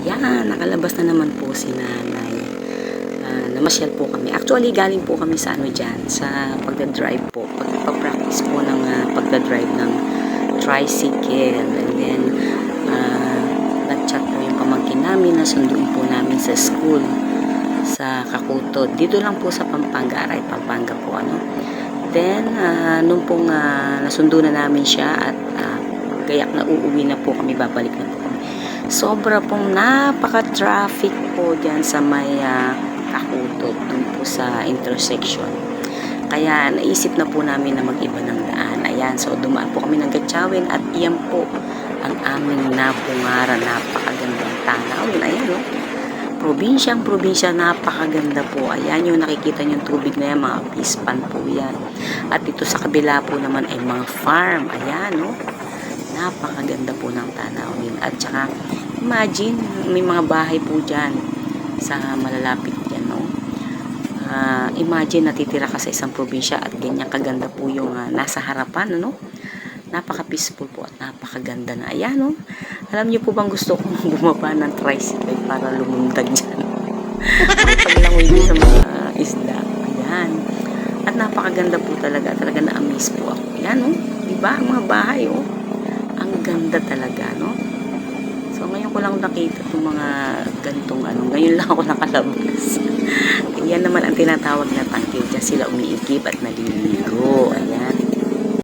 Yan, nakalabas na naman po si nanay. Namasyal po kami. Actually, galing po kami sa dyan, sa pagdadrive po. Pagpapractice po ng pagdadrive ng tricycle. And then, nag-chat po yung pamangkin namin na sunduin po namin sa school sa Kakutod. Dito lang po sa Pampanga, Aray, Pampanga po, Then, nung pong nasundo na namin siya at gayak na uuwi na po kami, babalik na po kami. Sobra pong napaka-traffic po dyan sa may Kakutod, dun po sa intersection. Kaya naisip na po namin na mag-iba ng daan. Ayan, so dumaan po kami ng Gatchawin at iyan po ang aming napungara. Napakagandang tanawin. Ayan, probinsya, napakaganda po. Ayan yung nakikita yung tubig na yan, mga pispan po yan. At dito sa kabila po naman ay mga farm. Ayan, napakaganda po ng tanawin. At saka, imagine, may mga bahay po dyan sa malalapit dyan, imagine, natitira ka sa isang probinsya at ganyan kaganda po yung nasa harapan, napaka-peaceful po at napakaganda na. Ayan, alam niyo po bang gusto kong bumaba ng tricycle para lumundag dyan? Paglangoy din sa mga isda. Ayan. At napakaganda po talaga. Talaga na-amaze po ako. Ayan, diba? Ang mga bahay, ang ganda talaga, So, ngayon ko lang nakita itong mga gantong ngayon lang ako nakalabas. Yan naman ang tinatawag na tangkil. Diyan sila umiikip at naliligo. Ayan.